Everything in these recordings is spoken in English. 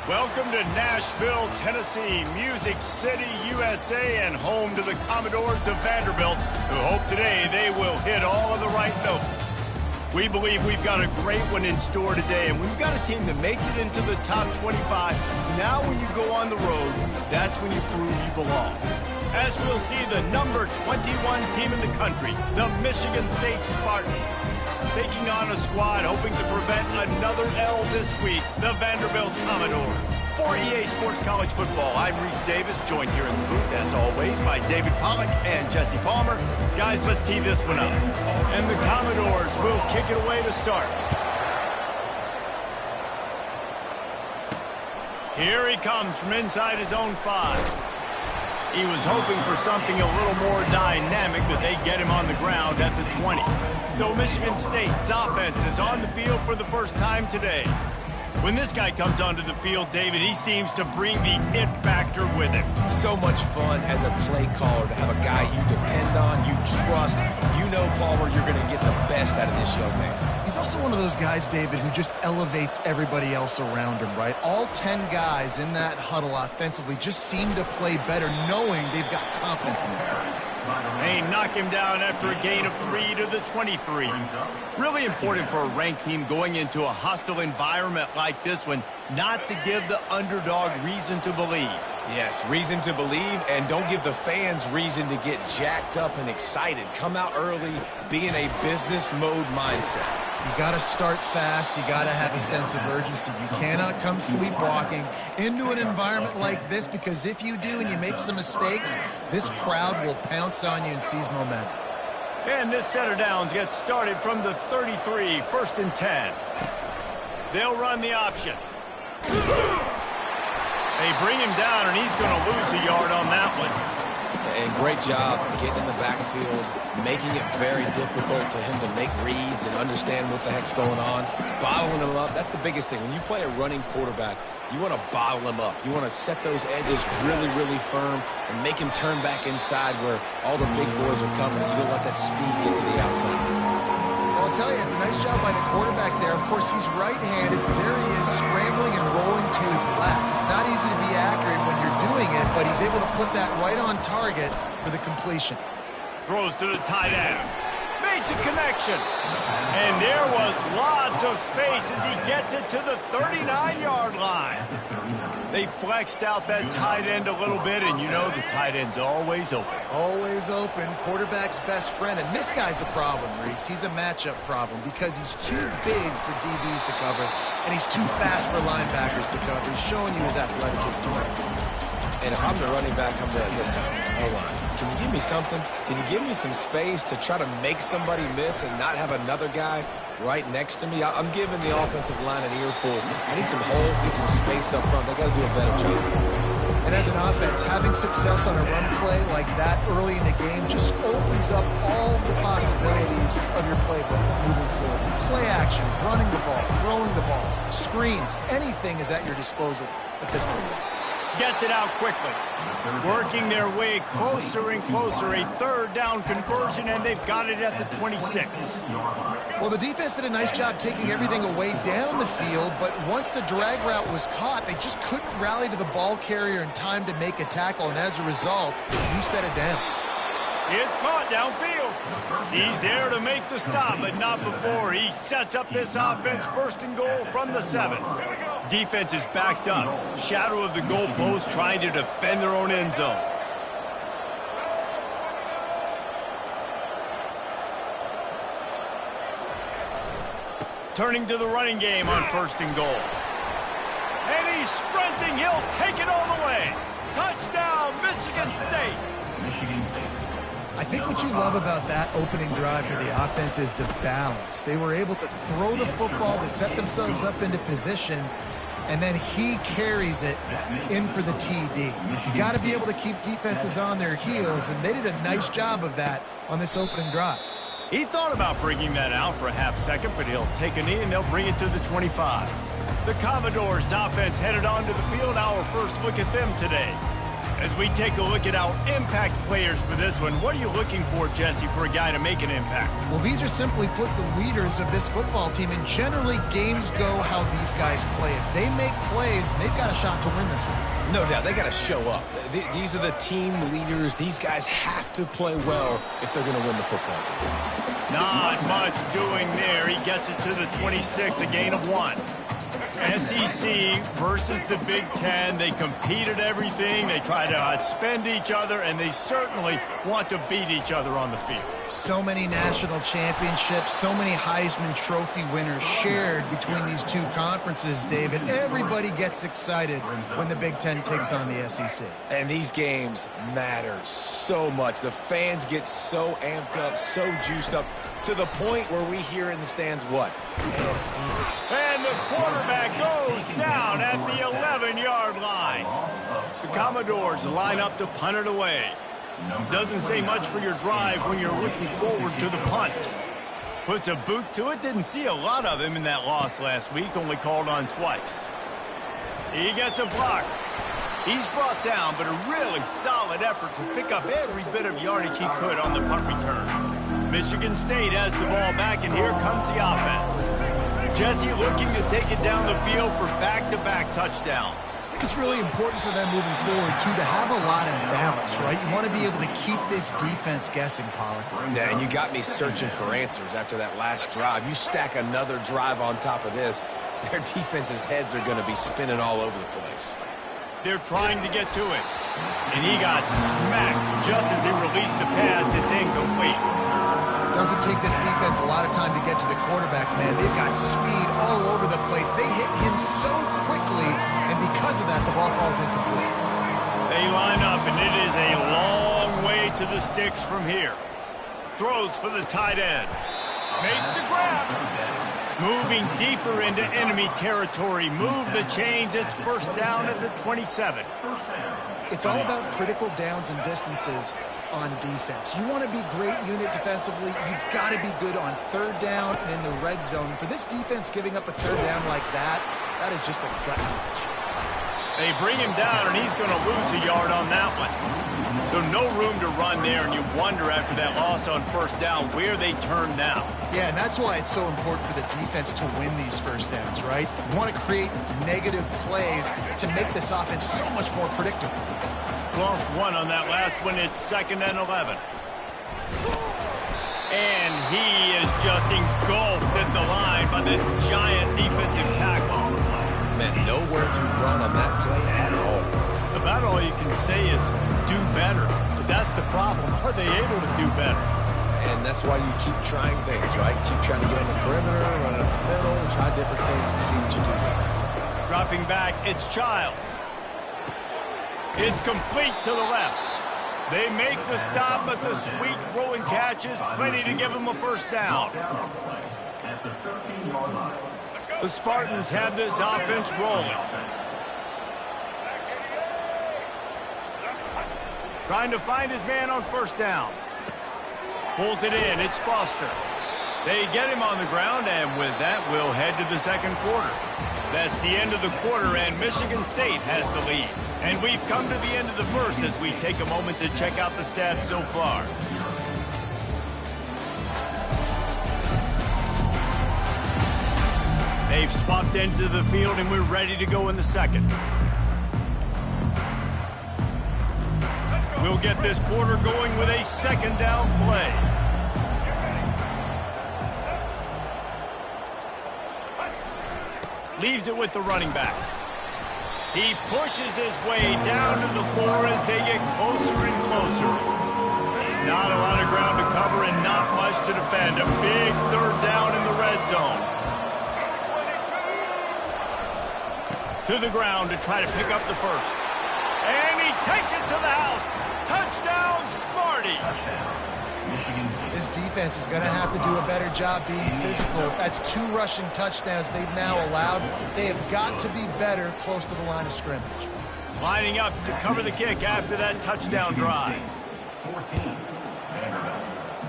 Welcome to Nashville, Tennessee, Music City, USA, and home to the Commodores of Vanderbilt, who hope today they will hit all of the right notes. We believe we've got a great one in store today, and we've got a team that makes it into the top 25. Now when you go on the road, that's when you prove you belong. As we'll see the number 21 team in the country, the Michigan State Spartans, taking on a squad hoping to prevent another L this week, the Vanderbilt Commodores. For EA Sports College Football, I'm Reese Davis, joined here in the booth, as always, by David Pollack and Jesse Palmer. Guys, let's tee this one up. And the Commodores will kick it away to start. Here he comes from inside his own 5. He was hoping for something a little more dynamic, but they get him on the ground at the 20. So Michigan State's offense is on the field for the first time today. When this guy comes onto the field, David, he seems to bring the it factor with him. So much fun as a play caller to have a guy you depend on, you trust. You know, Palmer, you're going to get the best out of this young man. He's also one of those guys, David, who just elevates everybody else around him, right? All 10 guys in that huddle offensively just seem to play better knowing they've got confidence in this guy. They knock him down after a gain of 3 to the 23. Really important for a ranked team going into a hostile environment like this one, not to give the underdog reason to believe. Yes, reason to believe, and don't give the fans reason to get jacked up and excited. Come out early, be in a business mode mindset. You got to start fast. You got to have a sense of urgency. You cannot come sleepwalking into an environment like this, because if you do and you make some mistakes, this crowd will pounce on you and seize momentum. And this set of downs gets started from the 33, 1st and 10. They'll run the option. They bring him down, and he's going to lose a yard on that one. And great job getting in the backfield, making it very difficult to him to make reads and understand what the heck's going on. Bottling him up, that's the biggest thing. When you play a running quarterback, you want to bottle him up. You want to set those edges really, really firm and make him turn back inside where all the big boys are coming, and you don't let that speed get to the outside. Well, I'll tell you, it's a nice job by the quarterback there. Of course, he's right-handed. There he is, scrambling and rolling to his left. It's not easy to be accurate when you're doing it, but he's able to put that right on target for the completion. Throws to the tight end. Makes a connection. And there was lots of space as he gets it to the 39-yard line. They flexed out that tight end a little bit, and you know the tight end's always open. Always open, quarterback's best friend. And this guy's a problem, Reese. He's a matchup problem because he's too big for DBs to cover, and he's too fast for linebackers to cover. He's showing you his athleticism. And if I'm the running back, I'm going to listen. Hold on. Can you give me something? Can you give me some space to try to make somebody miss and not have another guy right next to me? I'm giving the offensive line an earful. I need some holes, need some space up front. They got to do a better job. And as an offense, having success on a run play like that early in the game just opens up all the possibilities of your playbook moving forward. Play action, running the ball, throwing the ball, screens, anything is at your disposal at this point. Gets it out quickly. Working their way closer and closer. A 3rd down conversion, and they've got it at the 26. Well, the defense did a nice job taking everything away down the field, but once the drag route was caught, they just couldn't rally to the ball carrier in time to make a tackle, and as a result, you set it down. It's caught downfield. He's there to make the stop, but not before. He sets up this offense 1st and goal from the 7. Defense is backed up. Shadow of the goalpost trying to defend their own end zone. Turning to the running game on 1st and goal. And he's sprinting. He'll take it all the way. Touchdown, Michigan State. I think what you love about that opening drive for the offense is the balance. They were able to throw the football to set themselves up into position, and then he carries it in for the TD. You got to be able to keep defenses on their heels, and they did a nice job of that on this opening drive. He thought about bringing that out for a half second, but he'll take a knee and they'll bring it to the 25. The Commodores offense headed onto the field. Our first look at them today. As we take a look at our impact players for this one, what are you looking for, Jesse, for a guy to make an impact? Well, these are simply put the leaders of this football team, and generally games go how these guys play. If they make plays, they've got a shot to win this one. No doubt, they got to show up. These are the team leaders. These guys have to play well if they're going to win the football game. Not much doing there. He gets it to the 26, a gain of 1. SEC versus the Big Ten. They compete at everything. They try to outspend each other, and they certainly want to beat each other on the field. So many national championships, so many Heisman Trophy winners shared between these two conferences, David. Everybody gets excited when the Big Ten takes on the SEC. And these games matter so much. The fans get so amped up, so juiced up, to the point where we hear in the stands what? SEC. And the quarterback goes down at the 11-yard line. The Commodores line up to punt it away. Doesn't say much for your drive when you're looking forward to the punt. Puts a boot to it. Didn't see a lot of him in that loss last week. Only called on twice. He gets a block. He's brought down, but a really solid effort to pick up every bit of yardage he could on the punt return. Michigan State has the ball back, and here comes the offense. Jesse looking to take it down the field for back-to-back touchdowns. I think it's really important for them moving forward, too, to have a lot of balance, right? You want to be able to keep this defense guessing, Pollack. Yeah, and you got me searching for answers after that last drive. You stack another drive on top of this, their defense's heads are going to be spinning all over the place. They're trying to get to it. And he got smacked just as he released the pass. It's incomplete. Doesn't take this defense a lot of time to get to the quarterback, man. They've got speed all over the place. They hit him so quickly, and because of that, the ball falls incomplete. They line up, and it is a long way to the sticks from here. Throws for the tight end. Makes the grab. Moving deeper into enemy territory. Move the chains. It's first down at the 27. It's all about critical downs and distances on defense. You want to be great unit defensively. You've got to be good on third down and in the red zone. For this defense giving up a third down like that, that is just a gut punch. They bring him down, and he's going to lose a yard on that one. So no room to run there, and you wonder after that loss on first down where they turn now. Yeah, and that's why it's so important for the defense to win these first downs, right? You want to create negative plays to make this offense so much more predictable. Lost one on that last one. It's 2nd and 11. And he is just engulfed at the line by this giant defensive tackle. Man, nowhere to run on that play at all. About all you can say is do better. But that's the problem. Are they able to do better? And that's why you keep trying things, right? Keep trying to get on the perimeter, run up the middle, and try different things to see what you do better. Dropping back, it's Childs. It's complete to the left. They make the stop, but the sweet rolling catch is plenty to give them a first down. The Spartans have this offense rolling. Trying to find his man on first down. Pulls it in. It's Foster. They get him on the ground, and with that, we'll head to the second quarter. That's the end of the quarter, and Michigan State has the lead. And we've come to the end of the first as we take a moment to check out the stats so far. They've swapped ends of the field, and we're ready to go in the second. We'll get this quarter going with a second down play. Leaves it with the running back. He pushes his way down to the floor as they get closer and closer. Not a lot of ground to cover and not much to defend. A big third down in the red zone. To the ground to try to pick up the first. And he takes it to the house. Touchdown, Smarty. This defense is going to have to do a better job being physical. That's 2 rushing touchdowns they've now allowed. They have got to be better close to the line of scrimmage. Lining up to cover the kick after that touchdown drive. 14,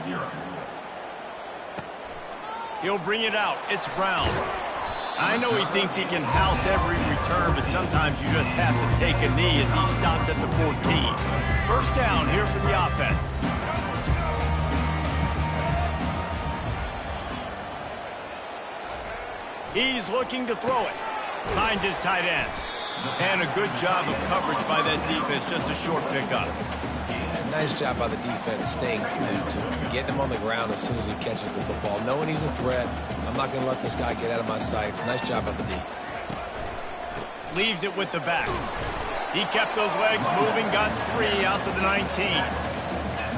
0. He'll bring it out. It's Brown. I know he thinks he can house every return, but sometimes you just have to take a knee as he stopped at the 14. First down here for the offense. He's looking to throw it. Finds his tight end. And a good job of coverage by that defense, just a short pickup. Yeah, nice job by the defense staying glued to him, getting him on the ground as soon as he catches the football. Knowing he's a threat, I'm not going to let this guy get out of my sights. Nice job by the D. Leaves it with the back. He kept those legs moving, got 3 out to the 19.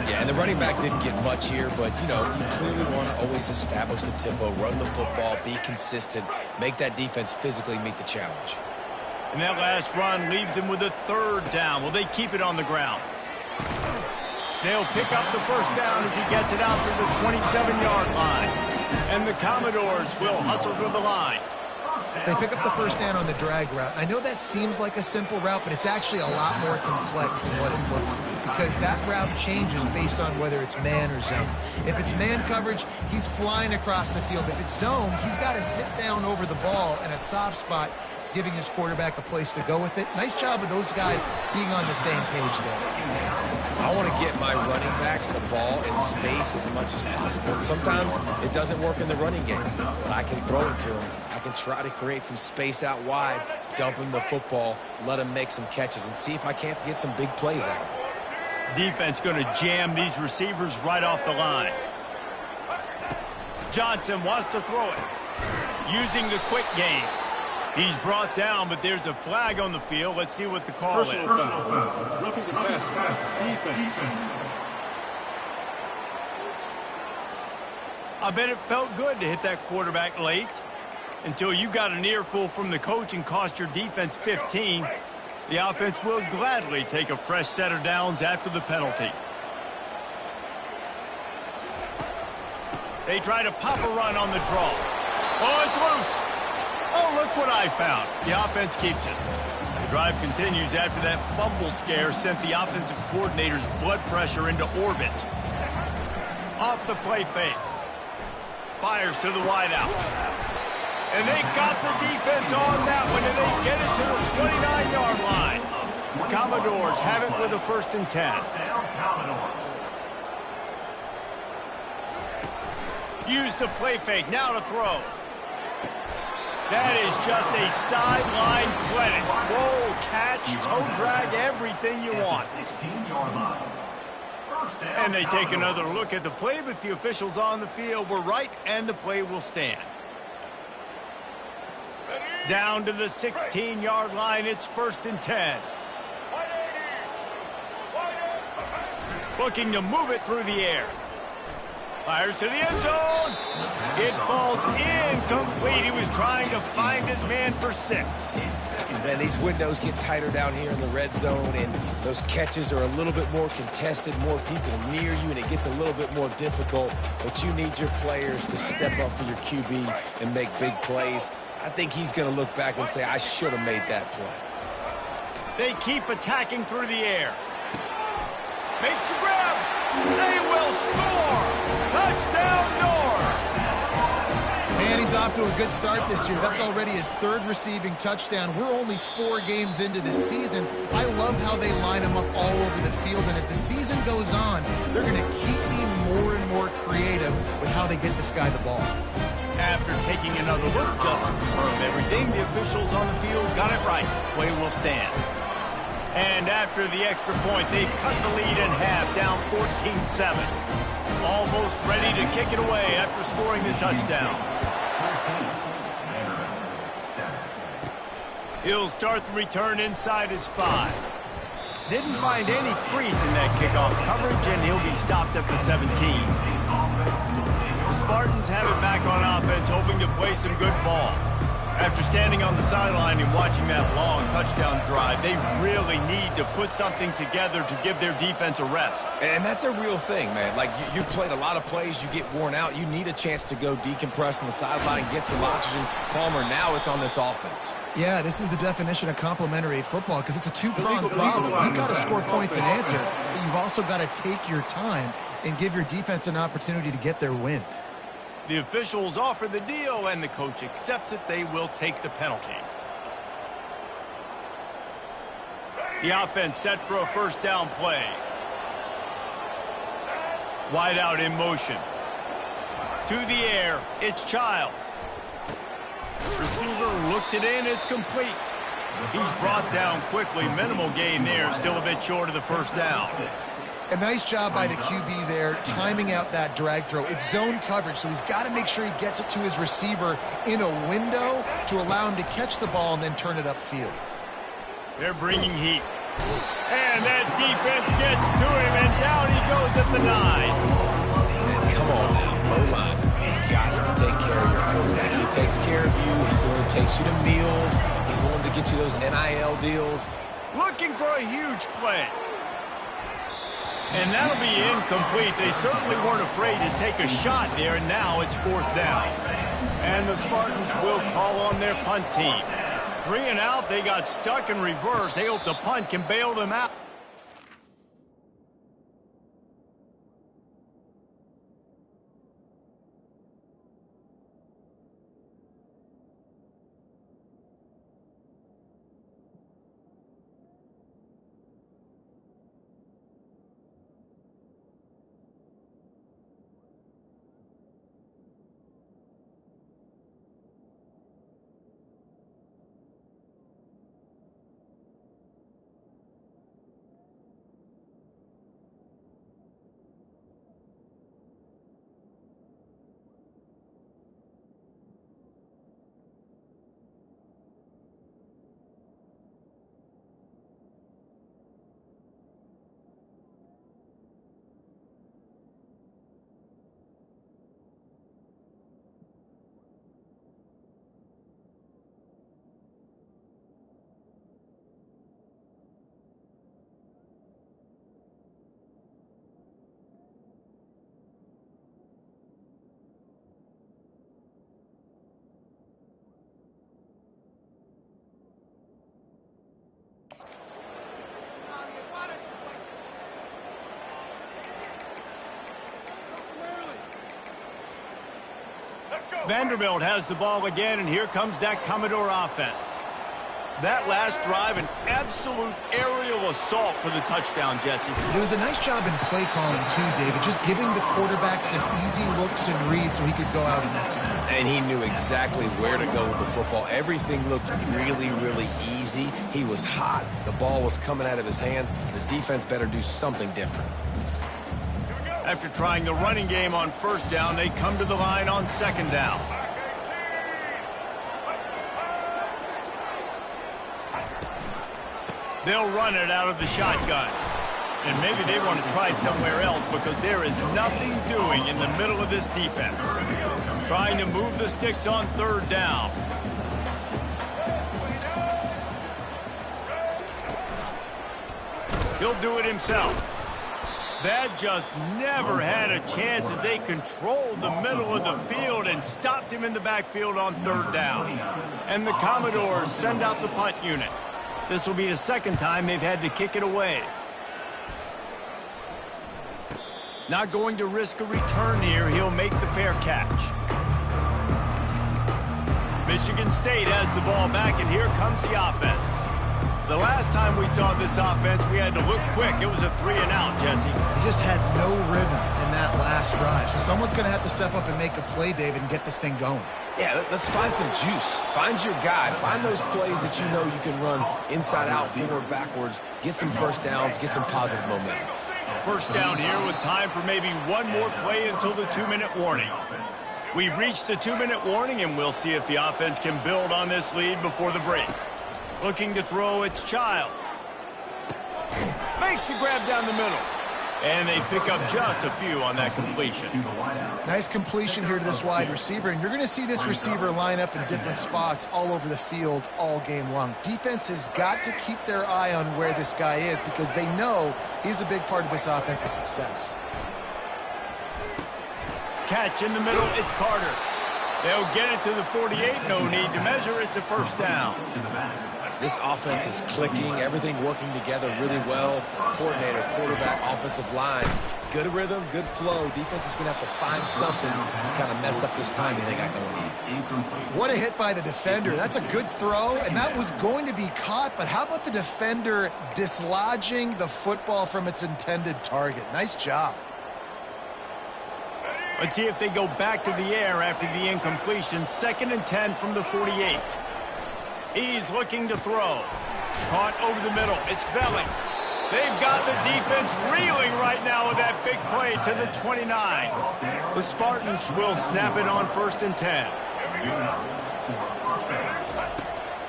Yeah, and the running back didn't get much here, but, you know, you clearly want to always establish the tempo, run the football, be consistent, make that defense physically meet the challenge. And that last run leaves him with a 3rd down. Well, they keep it on the ground. They'll pick up the first down as he gets it out to the 27-yard line. And the Commodores will hustle to the line. They pick up the first down on the drag route. I know that seems like a simple route, but it's actually a lot more complex than what it looks like because that route changes based on whether it's man or zone. If it's man coverage, he's flying across the field. If it's zone, he's got to sit down over the ball in a soft spot, giving his quarterback a place to go with it. Nice job of those guys being on the same page there. I want to get my running backs the ball in space as much as possible. Sometimes it doesn't work in the running game, but I can throw it to him. I can try to create some space out wide, dump him the football, let him make some catches, and see if I can't get some big plays out of him. Defense going to jam these receivers right off the line. Johnson wants to throw it, using the quick game. He's brought down, but there's a flag on the field. Let's see what the call is. Roughing the passer. Defense. I bet it felt good to hit that quarterback late until you got an earful from the coach and cost your defense 15. The offense will gladly take a fresh set of downs after the penalty. They try to pop a run on the draw. Oh, it's loose. Oh, look what I found. The offense keeps it. The drive continues after that fumble scare sent the offensive coordinator's blood pressure into orbit. Off the play fake. Fires to the wideout. And they got the defense on that one, and they get it to the 29-yard line. Commodores have it with a 1st and 10. Use the play fake. Now to throw. That is just a sideline credit. Throw, catch, toe drag, everything you want. And they take another look at the play, but the officials on the field were right, and the play will stand. Down to the 16-yard line, it's 1st and 10. Looking to move it through the air. Fires to the end zone. It falls incomplete. He was trying to find his man for 6. Man, these windows get tighter down here in the red zone, and those catches are a little bit more contested, more people near you, and it gets a little bit more difficult. But you need your players to step up for your QB and make big plays. I think he's going to look back and say, I should have made that play. They keep attacking through the air. Makes the grab. They will score. Touchdown, North. Man, he's off to a good start this year. That's already his 3rd receiving touchdown. We're only 4 games into this season. I love how they line him up all over the field. And as the season goes on, they're going to keep being more and more creative with how they get this guy the ball. After taking another look just to confirm everything, the officials on the field got it right. Play will stand. And after the extra point, they've cut the lead in half, down 14-7. Almost ready to kick it away after scoring the touchdown. He'll start the return inside his 5. Didn't find any crease in that kickoff coverage, and he'll be stopped at the 17. The Spartans have it back on offense, hoping to play some good ball. After standing on the sideline and watching that long touchdown drive, they really need to put something together to give their defense a rest. And that's a real thing, man. Like, you played a lot of plays, you get worn out, you need a chance to go decompress on the sideline, get some oxygen. Palmer, now it's on this offense. Yeah, this is the definition of complementary football because it's a 2-pronged problem. You've got to score points and answer, but you've also got to take your time and give your defense an opportunity to get their win. The officials offer the deal, and the coach accepts it. They will take the penalty. The offense set for a first down play. Wide out in motion. To the air, it's Childs. Receiver looks it in, it's complete. He's brought down quickly. Minimal gain there, still a bit short of the first down. A nice job by the QB there, timing out that drag throw. It's zone coverage, so he's got to make sure he gets it to his receiver in a window to allow him to catch the ball and then turn it upfield. They're bringing heat. And that defense gets to him, and down he goes at the 9. Man, come on now, O-line. You got to take care of your quarterback. He takes care of you. He's the one that takes you to meals. He's the one that gets you those NIL deals. Looking for a huge play. And that'll be incomplete. They certainly weren't afraid to take a shot there, and now it's fourth down. And the Spartans will call on their punt team. 3 and out, they got stuck in reverse. They hope the punt can bail them out. Vanderbilt has the ball again, and here comes that Commodore offense. That last drive, an absolute aerial assault for the touchdown, Jesse. It was a nice job in play calling, too, David, just giving the quarterback some easy looks and reads so he could go out and execute. And he knew exactly where to go with the football. Everything looked really, really easy. He was hot. The ball was coming out of his hands. The defense better do something different. After trying the running game on first down, they come to the line on second down. They'll run it out of the shotgun. And maybe they want to try somewhere else because there is nothing doing in the middle of this defense. Trying to move the sticks on third down. He'll do it himself. That just never had a chance as they controlled the middle of the field and stopped him in the backfield on third down. And the Commodores send out the punt unit. This will be the second time they've had to kick it away. Not going to risk a return here. He'll make the fair catch. Michigan State has the ball back, and here comes the offense. The last time we saw this offense, we had to look quick. It was a 3 and out, Jesse. He just had no rhythm in that last drive. So someone's going to have to step up and make a play, David, and get this thing going. Yeah, let's find some juice. Find your guy. Find those plays that you know you can run inside out, forward, backwards. Get some first downs. Get some positive momentum. First down here with time for maybe one more play until the 2-minute warning. We've reached the 2-minute warning, and we'll see if the offense can build on this lead before the break. Looking to throw, it's Childs. Makes the grab down the middle. And they pick up just a few on that completion. Nice completion here to this wide receiver, and you're going to see this receiver line up in different spots all over the field all game long. Defense has got to keep their eye on where this guy is because they know he's a big part of this offense's success. Catch in the middle, it's Carter. They'll get it to the 48, no need to measure, it's a first down. This offense is clicking, everything working together really well. Coordinator, quarterback, offensive line. good rhythm, good flow. Defense is going to have to find something to kind of mess up this timing they got going on. What a hit by the defender. That's a good throw, and that was going to be caught, but how about the defender dislodging the football from its intended target? Nice job. Let's see if they go back to the air after the incompletion. 2nd and 10 from the 48. He's looking to throw. Caught over the middle. It's Velling. They've got the defense reeling right now with that big play to the 29. The Spartans will snap it on 1st and 10.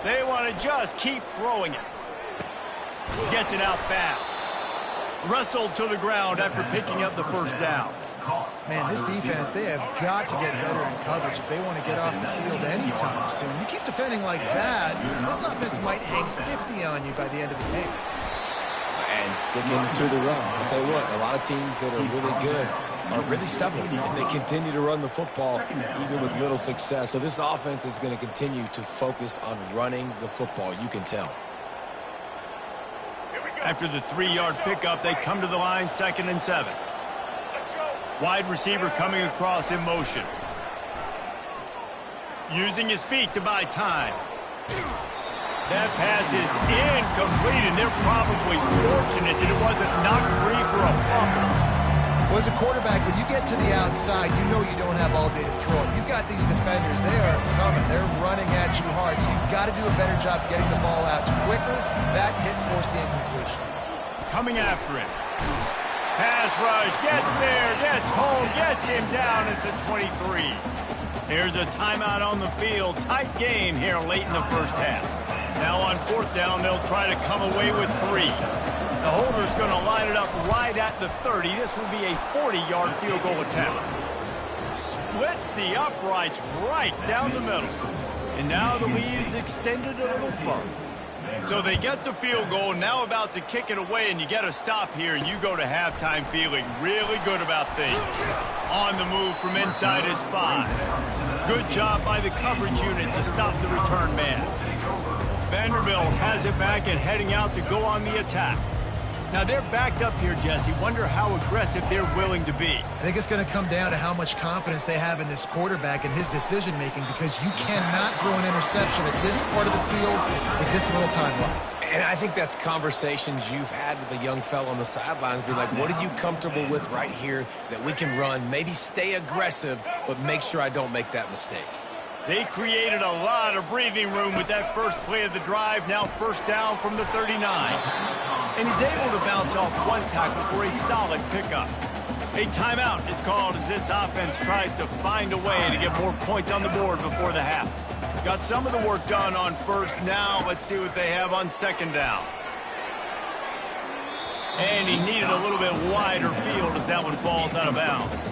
They want to just keep throwing it. Gets it out fast. Wrestled to the ground after picking up the 1st down. Man, this defense, they have got to get better in coverage if they want to get off the field anytime soon. You keep defending like that, this offense might hang 50 on you by the end of the game. And sticking to the run. I'll tell you what, a lot of teams that are really good are really stubborn, and they continue to run the football even with little success. So this offense is going to continue to focus on running the football. You can tell. After the 3-yard pickup, they come to the line, 2nd and 7. Wide receiver coming across in motion. Using his feet to buy time. That pass is incomplete, and they're probably fortunate that it wasn't knocked free for a fumble. Well, as a quarterback, when you get to the outside, you know you don't have all day to throw it. You've got these defenders. They are coming. They're running at you hard, so you've got to do a better job getting the ball out quicker. That hit forced the incompletion. Coming after it. Pass rush, gets there, gets home, gets him down at the 23. Here's a timeout on the field. Tight game here late in the 1st half. Now on 4th down, they'll try to come away with 3. The holder's going to line it up right at the 30. This will be a 40-yard field goal attempt. Splits the uprights right down the middle. And now the lead is extended a little further. So they get the field goal, now about to kick it away, and you get a stop here, and you go to halftime feeling really good about things. On the move from inside his 5. Good job by the coverage unit to stop the return man. Vanderbilt has it back and heading out to go on the attack. Now they're backed up here, Jesse. Wonder how aggressive they're willing to be. I think it's going to come down to how much confidence they have in this quarterback and his decision-making, because you cannot throw an interception at this part of the field with this little time left. And I think that's conversations you've had with a young fellow on the sidelines. Be like, what are you comfortable with right here that we can run? Maybe stay aggressive, but make sure I don't make that mistake. They created a lot of breathing room with that first play of the drive. Now 1st down from the 39. And he's able to bounce off one tackle for a solid pickup. A timeout is called as this offense tries to find a way to get more points on the board before the half. Got some of the work done on 1st. Now let's see what they have on 2nd down. And he needed a little bit wider field as that one falls out of bounds.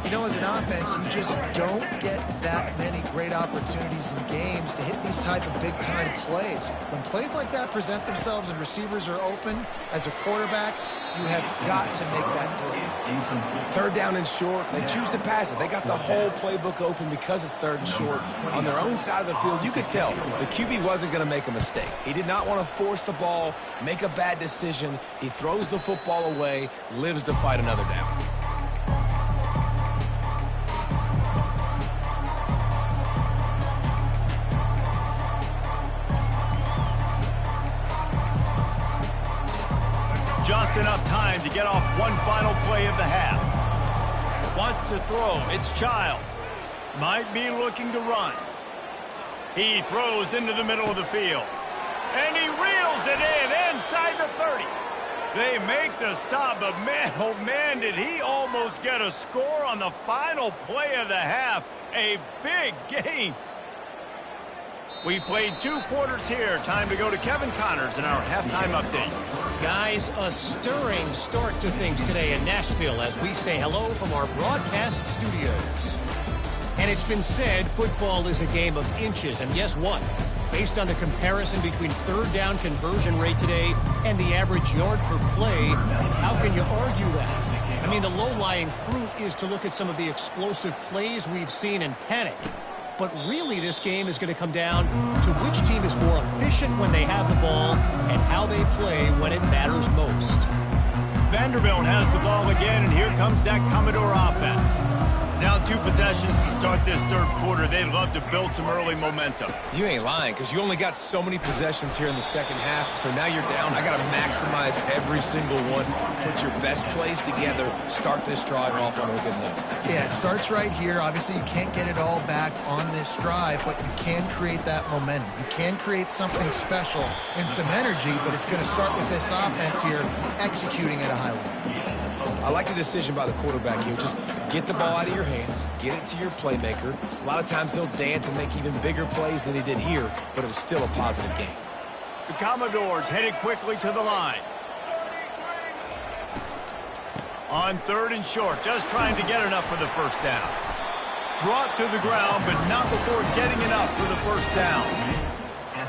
You know, as an offense, you just don't get that many great opportunities in games to hit these type of big-time plays. When plays like that present themselves and receivers are open, as a quarterback, you have got to make that throw. 3rd down and short, they choose to pass it. They got the whole playbook open because it's 3rd and short. On their own side of the field, you could tell the QB wasn't going to make a mistake. He did not want to force the ball, make a bad decision. He throws the football away, lives to fight another down. Just enough time to get off one final play of the half. Wants to throw. It's Childs. Might be looking to run. He throws into the middle of the field. And he reels it in inside the 30. They make the stop, but man, oh man, did he almost get a score on the final play of the half. A big gain. We played 2 quarters here. Time to go to Kevin Connors in our halftime update. Guys, a stirring start to things today in Nashville as we say hello from our broadcast studios. And it's been said football is a game of inches, and guess what? Based on the comparison between 3rd down conversion rate today and the average yard per play, how can you argue that? I mean, the low-lying fruit is to look at some of the explosive plays we've seen and panic. But really, this game is going to come down to which team is more efficient when they have the ball and how they play when it matters most. Vanderbilt has the ball again, and here comes that Commodore offense. Down 2 possessions to start this third quarter. They'd love to build some early momentum. You ain't lying, because you only got so many possessions here in the second half, so now you're down. I got to maximize every single one, put your best plays together, start this drive off on a good note. Yeah, it starts right here. Obviously, you can't get it all back on this drive, but you can create that momentum. You can create something special and some energy, but it's going to start with this offense here executing at a high level. I like the decision by the quarterback here. Just get the ball out of your hands, get it to your playmaker. A lot of times he'll dance and make even bigger plays than he did here, but it was still a positive game. The Commodores headed quickly to the line. On 3rd and short, just trying to get enough for the first down. Brought to the ground, but not before getting enough for the first down.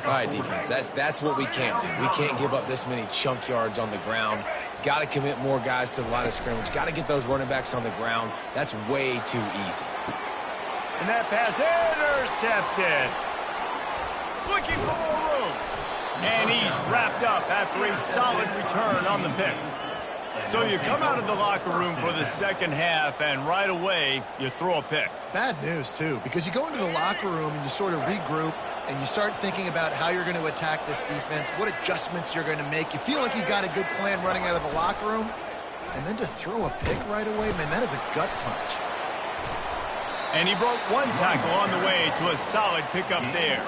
All right, defense, that's what we can't do. We can't give up this many chunk yards on the ground. Got to commit more guys to the line of scrimmage. Got to get those running backs on the ground. That's way too easy. And that pass intercepted. Looking for more room. And he's wrapped up after a solid return on the pick. So you come out of the locker room for the second half, and right away, you throw a pick. Bad news, too, because you go into the locker room and you sort of regroup, and you start thinking about how you're going to attack this defense, what adjustments you're going to make. You feel like you got a good plan running out of the locker room, and then to throw a pick right away, man, that is a gut punch. And he broke one tackle on the way to a solid pickup there.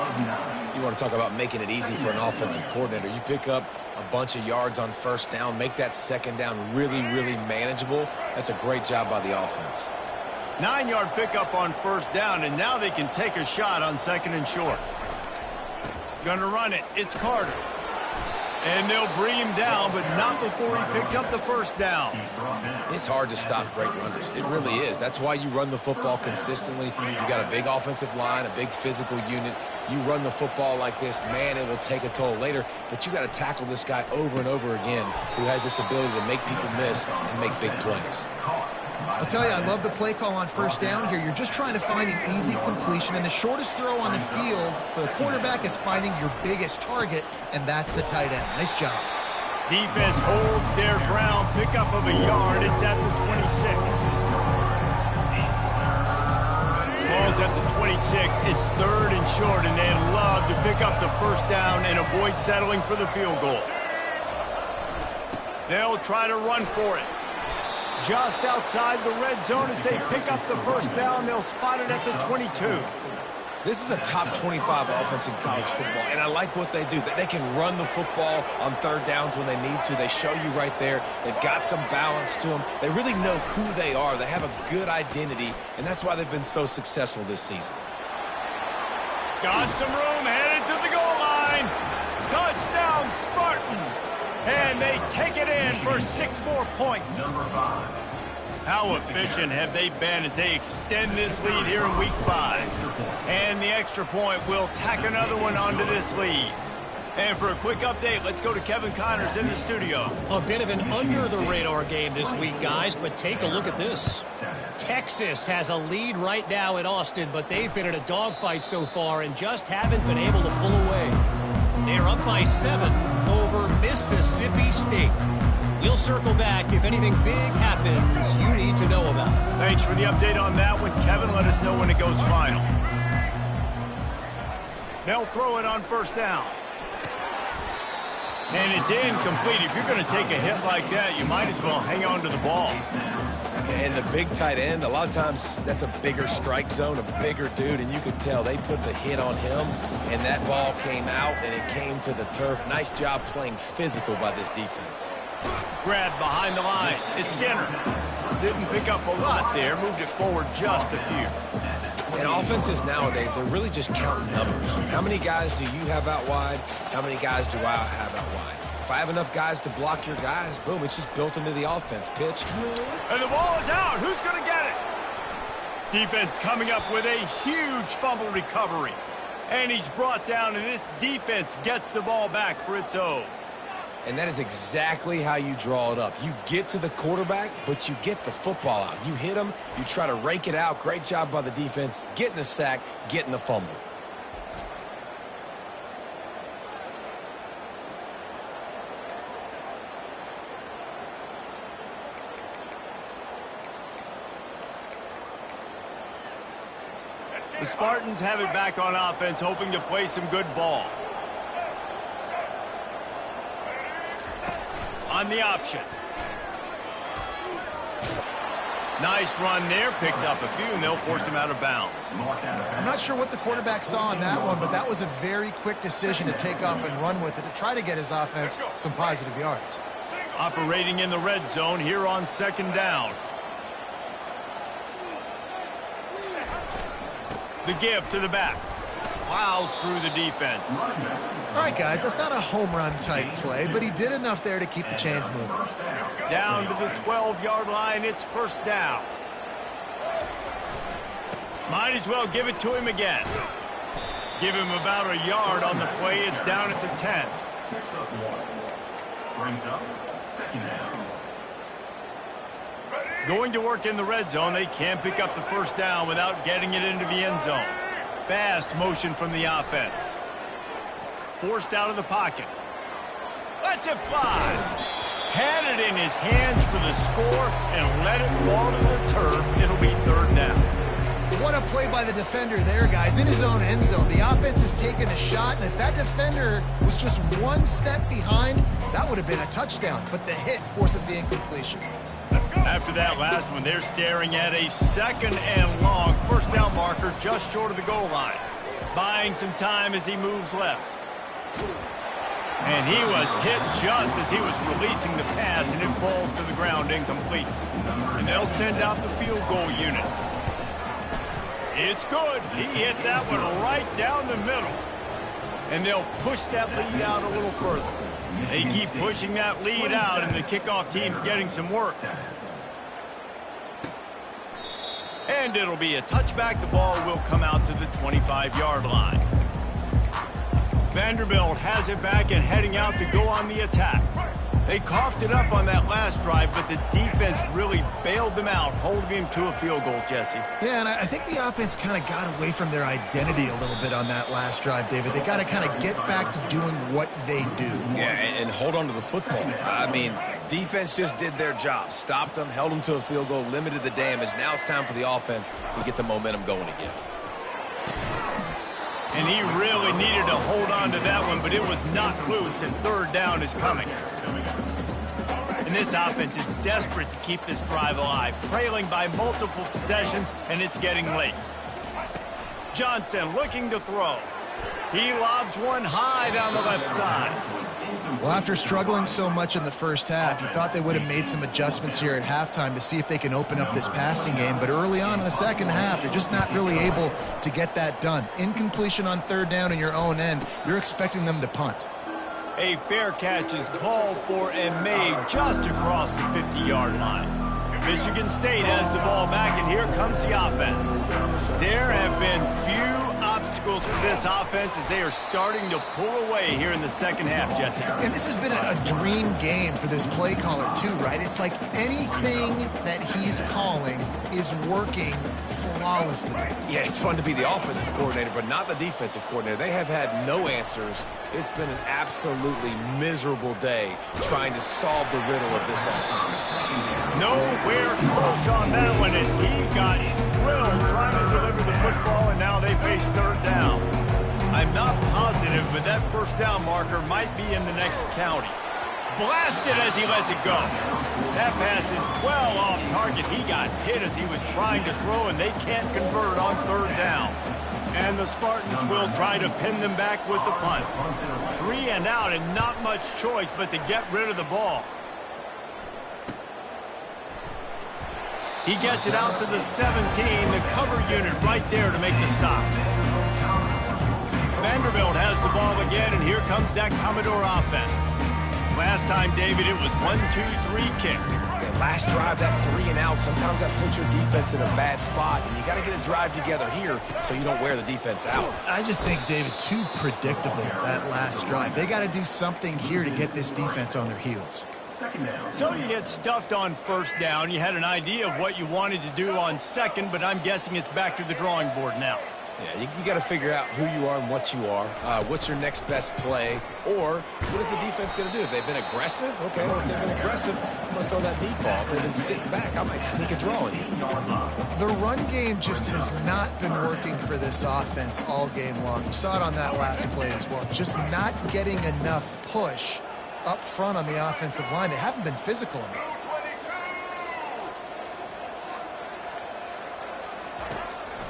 You want to talk about making it easy for an offensive coordinator. You pick up a bunch of yards on first down, make that second down really, really manageable. That's a great job by the offense. 9-yard pickup on first down, and now they can take a shot on 2nd and short. Gonna run it. It's Carter. And they'll bring him down, but not before he picks up the first down. It's hard to stop great runners. It really is. That's why you run the football consistently. You got a big offensive line, a big physical unit. You run the football like this, man, it will take a toll later. But you got to tackle this guy over and over again who has this ability to make people miss and make big plays. I'll tell you, I love the play call on first down here. You're just trying to find an easy completion, and the shortest throw on the field for the quarterback is finding your biggest target, and that's the tight end. Nice job. Defense holds their ground, pickup of a yard. It's at the 26. Ball's at the 26. It's 3rd and short, and they'd love to pick up the first down and avoid settling for the field goal. They'll try to run for it. Just outside the red zone as they pick up the first down. They'll spot it at the 22. This is a top 25 offense in college football, and I like what they do. They can run the football on 3rd downs when they need to. They show you right there. They've got some balance to them. They really know who they are. They have a good identity, and that's why they've been so successful this season. Got some room, headed to the goal line. Touchdown, Spartans. And they take it in for 6 more points. How efficient have they been as they extend this lead here in Week 5? And the extra point will tack another one onto this lead. And for a quick update, let's go to Kevin Connors in the studio. A bit of an under-the-radar game this week, guys, but take a look at this. Texas has a lead right now in Austin, but they've been in a dogfight so far and just haven't been able to pull away. They're up by 7 over Mississippi State. We'll circle back if anything big happens you need to know about. Thanks for the update on that one, Kevin. Let us know when it goes final. They'll throw it on first down. And it's incomplete. If you're going to take a hit like that, you might as well hang on to the ball. And the big tight end, a lot of times that's a bigger strike zone, a bigger dude, and you could tell they put the hit on him, and that ball came out, and it came to the turf. Nice job playing physical by this defense. Grabbed behind the line. It's Skinner. Didn't pick up a lot there. Moved it forward just a few. And offenses nowadays, they're really just counting numbers. How many guys do you have out wide? How many guys do I have out wide? If I have enough guys to block your guys, boom, it's just built into the offense. Pitch. And the ball is out. Who's going to get it? Defense coming up with a huge fumble recovery. And he's brought down, and this defense gets the ball back for its own. And that is exactly how you draw it up. You get to the quarterback, but you get the football out. You hit him, you try to rake it out. Great job by the defense, getting the sack, getting the fumble. Spartans have it back on offense, hoping to play some good ball. On the option. Nice run there, picks up a few, and they'll force him out of bounds. I'm not sure what the quarterback saw in that one, but that was a very quick decision to take off and run with it to try to get his offense some positive yards. Operating in the red zone here on second down. The give to the back. Plows through the defense. All right, guys, that's not a home run type play, but he did enough there to keep the chains moving. Down to the 12-yard line, it's first down. Might as well give it to him again. Give him about a yard on the play. It's down at the 10. Brings up second down. Going to work in the red zone. They can't pick up the first down without getting it into the end zone. Fast motion from the offense. Forced out of the pocket. Lets it fly. Had it in his hands for the score and let it fall to the turf. It'll be third down. What a play by the defender there, guys. In his own end zone. The offense has taken a shot, and if that defender was just one step behind, that would have been a touchdown. But the hit forces the incompletion. After that last one, they're staring at a second and long first down marker just short of the goal line. Buying some time as he moves left. And he was hit just as he was releasing the pass, and it falls to the ground incomplete. And they'll send out the field goal unit. It's good. He hit that one right down the middle. And they'll push that lead out a little further. They keep pushing that lead out, and the kickoff team's getting some work. And it'll be a touchback. The ball will come out to the 25-yard line. Vanderbilt has it back and heading out to go on the attack. They coughed it up on that last drive, but the defense really bailed them out, holding him to a field goal, Jesse. Yeah, and I think the offense kind of got away from their identity a little bit on that last drive, David. They got to kind of get back to doing what they do. Yeah, and hold on to the football. I mean, defense just did their job. Stopped them, held them to a field goal, limited the damage. Now it's time for the offense to get the momentum going again. And he really needed to hold on to that one, but it was knocked loose, and third down is coming. And this offense is desperate to keep this drive alive, trailing by multiple possessions, and it's getting late. Johnson looking to throw. He lobs one high down the left side. Well, after struggling so much in the first half, you thought they would have made some adjustments here at halftime to see if they can open up this passing game. But early on in the second half, they're just not really able to get that done. Incompletion on third down in your own end, you're expecting them to punt. A fair catch is called for and made just across the 50-yard line. Michigan State has the ball back, and here comes the offense. There have been few obstacles for this offense as they are starting to pull away here in the second half, Jesse. And this has been a dream game for this play caller, too, right? It's like anything that he's calling is working flawlessly. Yeah, it's fun to be the offensive coordinator, but not the defensive coordinator. They have had no answers. It's been an absolutely miserable day trying to solve the riddle of this offense. Nowhere close on that one as he got drilled trying to deliver the football, and now they face third down. I'm not positive, but that first down marker might be in the next county. Blasted as he lets it go. That pass is well off target. He got hit as he was trying to throw, and they can't convert on third down. And the Spartans will try to pin them back with the punt. 3 and out, and not much choice but to get rid of the ball. He gets it out to the 17, the cover unit right there to make the stop. Vanderbilt has the ball again, and here comes that Commodore offense. Last time, David, it was 1-2-3 kick. Yeah, last drive, that 3 and out, sometimes that puts your defense in a bad spot, and you got to get a drive together here so you don't wear the defense out. I just think, David, too predictable, that last drive. They got to do something here to get this defense on their heels. So you get stuffed on first down. You had an idea of what you wanted to do on second, but I'm guessing it's back to the drawing board now. Yeah, you got to figure out who you are and what you are. What's your next best play? Or what is the defense going to do? If they've been aggressive, okay, well, if they've been aggressive, I'm going to throw that deep ball. If they've been sitting back, I might sneak a draw in you. The run game just has not been working for this offense all game long. You saw it on that last play as well. Just not getting enough push up front on the offensive line. They haven't been physical enough.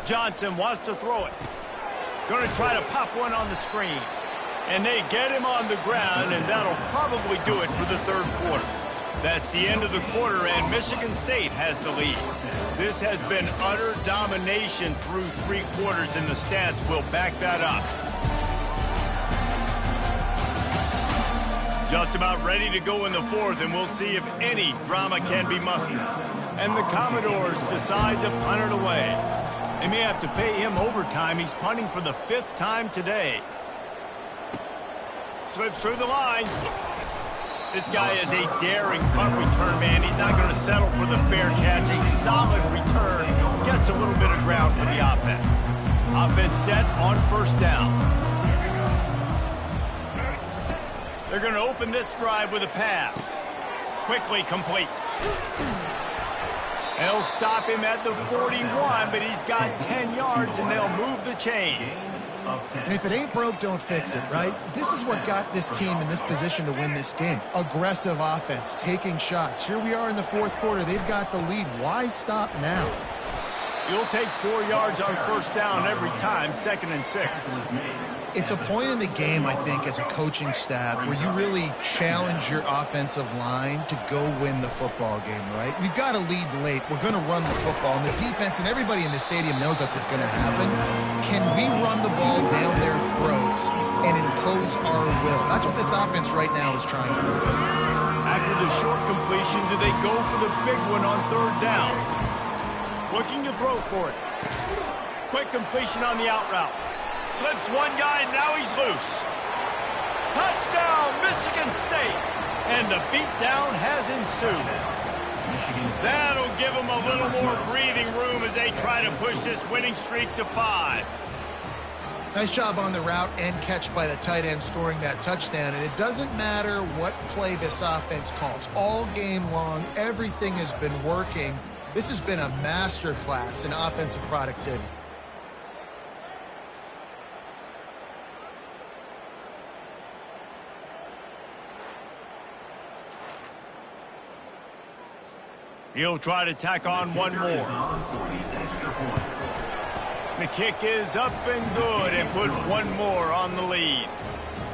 Johnson wants to throw it. Going to try to pop one on the screen. And they get him on the ground, and that'll probably do it for the third quarter. That's the end of the quarter, and Michigan State has the lead. This has been utter domination through 3 quarters, and the stats will back that up. Just about ready to go in the fourth, and we'll see if any drama can be mustered. And the Commodores decide to punt it away. They may have to pay him overtime. He's punting for the 5th time today. Slips through the line. This guy is a daring punt return man. He's not going to settle for the fair catch. A solid return. Gets a little bit of ground for the offense. Offense set on first down. They're going to open this drive with a pass. Quickly complete. They'll stop him at the 41, but he's got 10 yards, and they'll move the chains. And if it ain't broke, don't fix it, right? This is what got this team in this position to win this game. Aggressive offense, taking shots. Here we are in the fourth quarter. They've got the lead. Why stop now? You'll take 4 yards on first down every time, 2nd and 6. It's a point in the game, I think, as a coaching staff where you really challenge your offensive line to go win the football game, right? We've got to lead late. We're going to run the football. And the defense and everybody in the stadium knows that's what's going to happen. Can we run the ball down their throats and impose our will? That's what this offense right now is trying to do. After the short completion, do they go for the big one on 3rd down? Looking to throw for it. Quick completion on the out route. Slips one guy, and now he's loose. Touchdown, Michigan State. And the beatdown has ensued. That'll give them a little more breathing room as they try to push this winning streak to 5. Nice job on the route and catch by the tight end scoring that touchdown. And it doesn't matter what play this offense calls. All game long, everything has been working. This has been a masterclass in offensive productivity. He'll try to tack on one more. The kick is up and good, and put one more on the lead.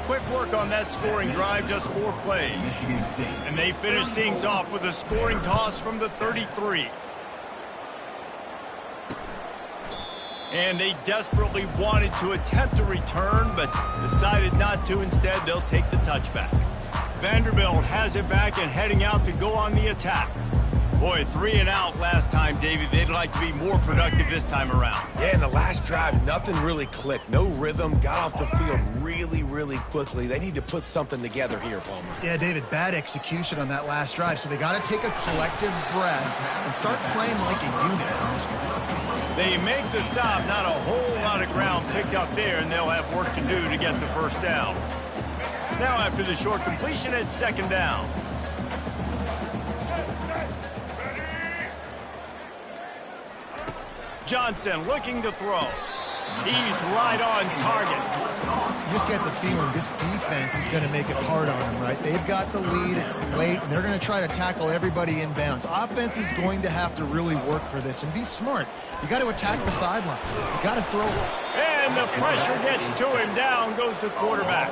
Quick work on that scoring drive, just 4 plays. And they finish things off with a scoring toss from the 33. And they desperately wanted to attempt a return, but decided not to. Instead, they'll take the touchback. Vanderbilt has it back and heading out to go on the attack. Boy, 3 and out last time, Davey. They'd like to be more productive this time around. Yeah, in the last drive, nothing really clicked. No rhythm, got off the field really, really quickly. They need to put something together here, Palmer. Yeah, David, bad execution on that last drive, so they got to take a collective breath and start playing like a unit on this one. They make the stop, not a whole lot of ground picked up there, and they'll have work to do to get the first down. Now after the short completion, it's 2nd down. Johnson looking to throw. He's right on target. You just get the feeling this defense is going to make it hard on them, right? They've got the lead, it's late, and they're going to try to tackle everybody in bounds. Offense is going to have to really work for this and be smart. You got to attack the sideline. You got to throw. And the pressure gets to him. Down goes the quarterback.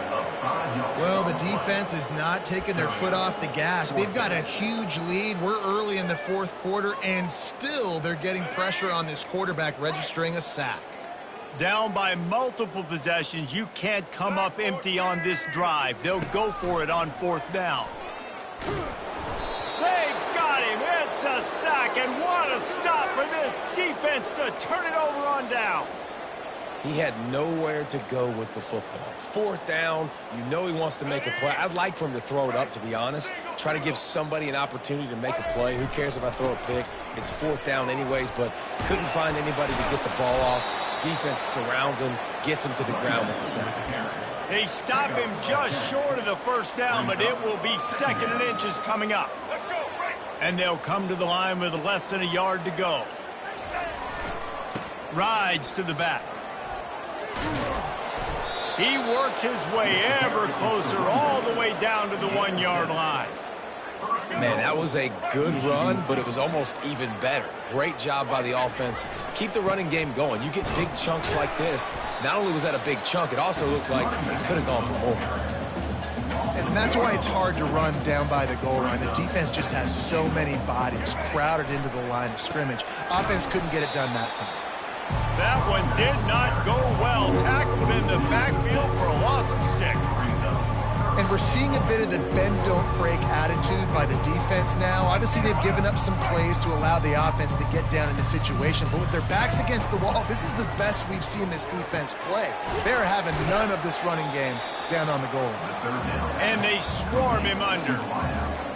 Well, the defense is not taking their foot off the gas. They've got a huge lead. We're early in the 4th quarter, and still they're getting pressure on this quarterback, registering a sack. Down by multiple possessions. You can't come up empty on this drive. They'll go for it on 4th down. They got him. It's a sack, and what a stop for this defense to turn it over on downs. He had nowhere to go with the football. 4th down, you know he wants to make a play. I'd like for him to throw it up, to be honest. Try to give somebody an opportunity to make a play. Who cares if I throw a pick? It's 4th down anyways, but couldn't find anybody to get the ball off. defense surrounds him, gets him to the ground with the sack. They stop him just short of the first down, but it will be 2nd and inches coming up. And they'll come to the line with less than a yard to go. Rides to the back. He works his way ever closer all the way down to the 1-yard line. Man, that was a good run, but it was almost even better. Great job by the offense. Keep the running game going. You get big chunks like this. Not only was that a big chunk, it also looked like it could have gone for more. And that's why it's hard to run down by the goal line. The defense just has so many bodies crowded into the line of scrimmage. Offense couldn't get it done that time. That one did not go well. Tackled in the backfield for a loss of 6. And we're seeing a bit of the bend-don't-break attitude by the defense now. Obviously, they've given up some plays to allow the offense to get down in the situation. But with their backs against the wall, this is the best we've seen this defense play. They're having none of this running game down on the goal line. And they swarm him under.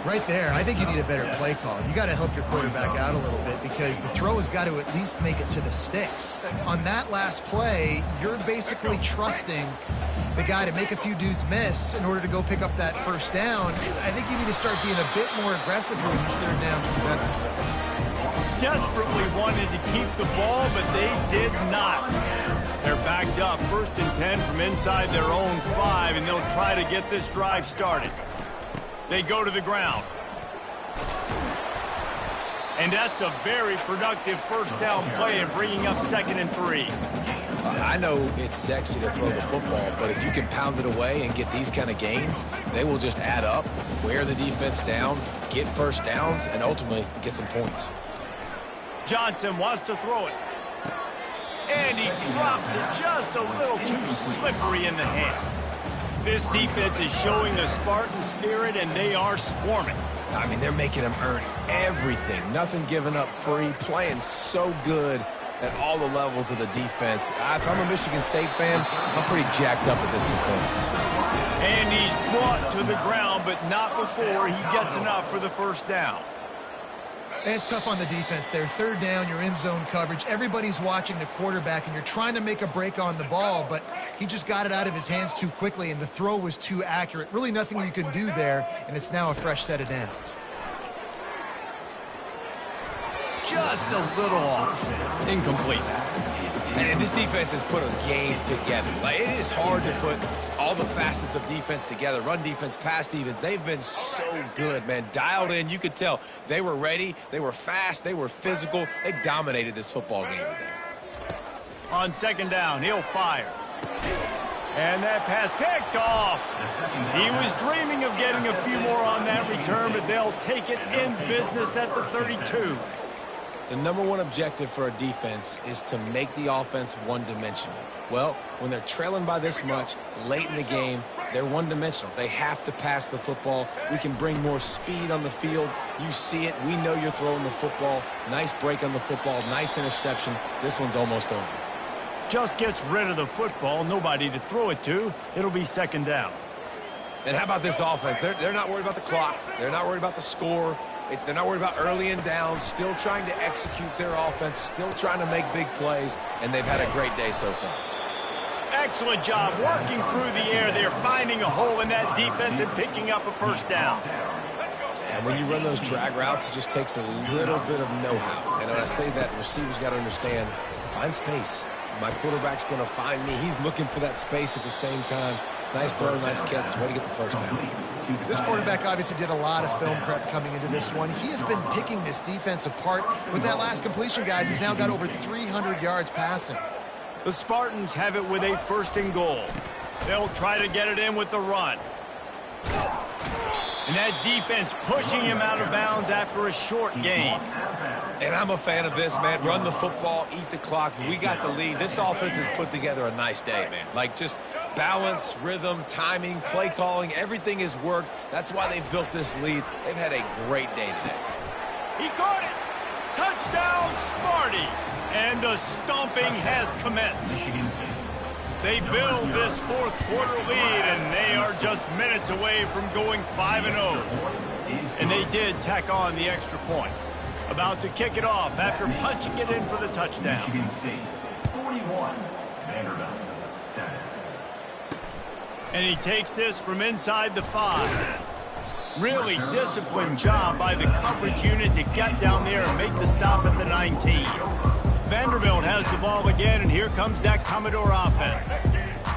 Right there, I think you need a better play call. You got to help your quarterback out a little bit because the throw has got to at least make it to the sticks. On that last play, you're basically trusting the guy to make a few dudes miss in order to go pick up that first down. I think you need to start being a bit more aggressive when these third downs present themselves. Desperately wanted to keep the ball, but they did not. They're backed up 1st and 10 from inside their own 5, and they'll try to get this drive started. They go to the ground. And that's a very productive first down play and bringing up 2nd and 3. I know it's sexy to throw the football, but if you can pound it away and get these kind of gains, they will just add up, wear the defense down, get first downs, and ultimately get some points. Johnson wants to throw it. And he drops it just a little too slippery in the hands. This defense is showing the Spartan spirit, and they are swarming. I mean, they're making them earn everything. Nothing given up free, playing so good at all the levels of the defense. If I'm a Michigan State fan, I'm pretty jacked up at this performance. And he's brought to the ground, but not before he gets enough for the first down. And it's tough on the defense there. 3rd down, you're in zone coverage. Everybody's watching the quarterback, and you're trying to make a break on the ball, but he just got it out of his hands too quickly, and the throw was too accurate. Really nothing you can do there, and it's now a fresh set of downs. Just a little off. Incomplete. And this defense has put a game together. Like, it is hard to put all the facets of defense together. Run defense, pass defense. They've been so good, man. Dialed in. You could tell they were ready. They were fast. They were physical. They dominated this football game today. On 2nd down, he'll fire. And that pass picked off. He was dreaming of getting a few more on that return, but they'll take it in business at the 32. The #1 objective for a defense is to make the offense one-dimensional. Well, when they're trailing by this much late in the game, they're one-dimensional. They have to pass the football. We can bring more speed on the field. You see it. We know you're throwing the football. Nice break on the football. Nice interception. This one's almost over. Just gets rid of the football. Nobody to throw it to. It'll be 2nd down. And how about this offense? They're not worried about the clock. They're not worried about the score. They're not worried about early and down, still trying to execute their offense, still trying to make big plays, and they've had a great day so far. Excellent job working through the air. They're finding a hole in that defense and picking up a first down. And when you run those drag routes, it just takes a little bit of know-how. And when I say that, the receivers got to understand, find space. My quarterback's going to find me. He's looking for that space at the same time. Nice throw, nice catch. Way to get the first down. This quarterback obviously did a lot of film prep coming into this one. He has been picking this defense apart. With that last completion, guys, he's now got over 300 yards passing. The Spartans have it with a 1st and goal. They'll try to get it in with the run. And that defense pushing him out of bounds after a short gain. And I'm a fan of this, man. Run the football, eat the clock. We got the lead. This offense has put together a nice day, man. Like, just balance, rhythm, timing, play calling, everything has worked. That's why they've built this lead. They've had a great day today. He caught it. Touchdown, Sparty. And the stomping has commenced. They build this 4th quarter lead, and they are just minutes away from going 5-0. And they did tack on the extra point. About to kick it off after punching it in for the touchdown. 1, Vanderbilt, 7. And he takes this from inside the 5. Really disciplined job by the coverage unit to get down there and make the stop at the 19. Vanderbilt has the ball again, and here comes that Commodore offense.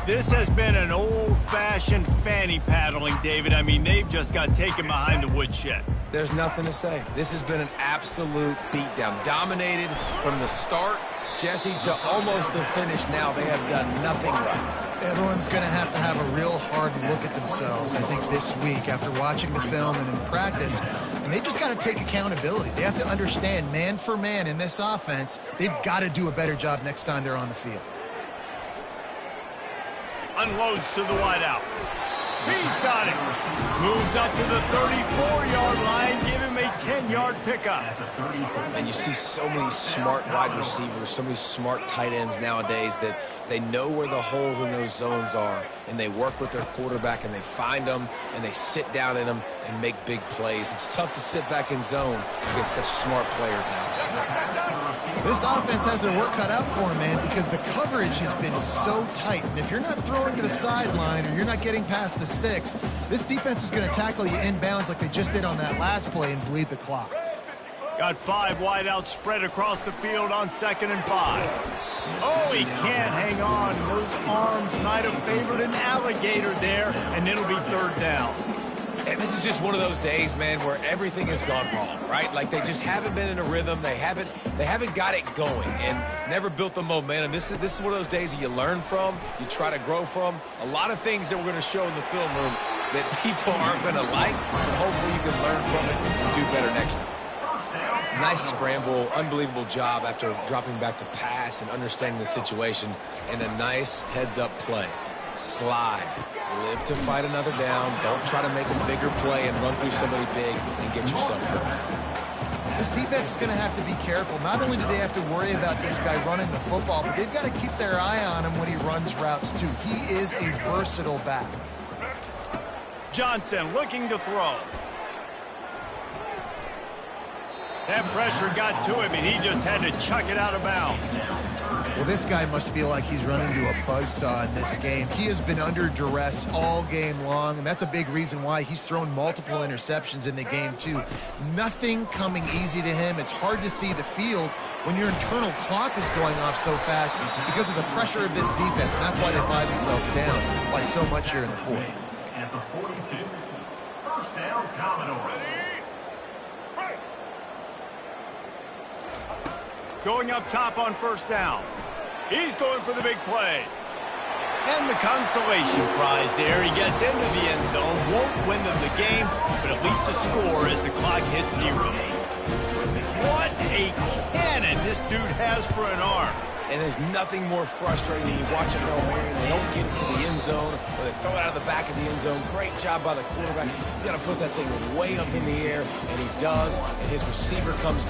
This has been an old-fashioned fanny paddling, David. I mean, they've just got taken behind the woodshed. There's nothing to say. This has been an absolute beatdown. Dominated from the start, Jesse, to almost the finish now. They have done nothing right. Everyone's going to have a real hard look at themselves, I think, this week after watching the film and in practice. And they just got to take accountability. They have to understand, man for man in this offense, they've got to do a better job next time they're on the field. Unloads to the wideout. He's got it. Moves up to the 34-yard line. Give him a 10-yard pickup. And you see so many smart wide receivers, so many smart tight ends nowadays that they know where the holes in those zones are, and they work with their quarterback, and they find them, and they sit down in them and make big plays. It's tough to sit back in zone against such smart players nowadays. This offense has their work cut out for them, man, because the coverage has been so tight. And if you're not throwing to the sideline or you're not getting past the sticks, this defense is going to tackle you inbounds like they just did on that last play and bleed the clock. Got 5 wideouts spread across the field on 2nd and 5. Oh, he can't hang on. Those arms might have favored an alligator there, and it'll be 3rd down. And this is just one of those days, man, where everything has gone wrong, right? Like they just haven't been in a rhythm. They haven't got it going and never built the momentum. This is one of those days that you learn from, you try to grow from. A lot of things that we're going to show in the film room that people aren't going to like, but hopefully you can learn from it and do better next time. Nice scramble, unbelievable job after dropping back to pass and understanding the situation, and a nice heads-up play. Slide. Live to fight another down. Don't try to make a bigger play and run through somebody big and get yourself going. This defense is going to have to be careful. Not only do they have to worry about this guy running the football, but they've got to keep their eye on him when he runs routes, too. He is a versatile back. Johnson looking to throw. That pressure got to him, and he just had to chuck it out of bounds. Well, this guy must feel like he's running to a buzzsaw in this game. He has been under duress all game long, and that's a big reason why he's thrown multiple interceptions in the game, too. Nothing coming easy to him. It's hard to see the field when your internal clock is going off so fast because of the pressure of this defense, and that's why they find themselves down by so much here in the 4th. At the 42, 1st down, Commodores. Going up top on 1st down. He's going for the big play. And the consolation prize there. He gets into the end zone. Won't win them the game, but at least a score as the clock hits 0. What a cannon this dude has for an arm. And there's nothing more frustrating than you watch a Hail Mary and they don't get it to the end zone, or they throw it out of the back of the end zone. Great job by the quarterback. You got to put that thing way up in the air, and he does, and his receiver comes down.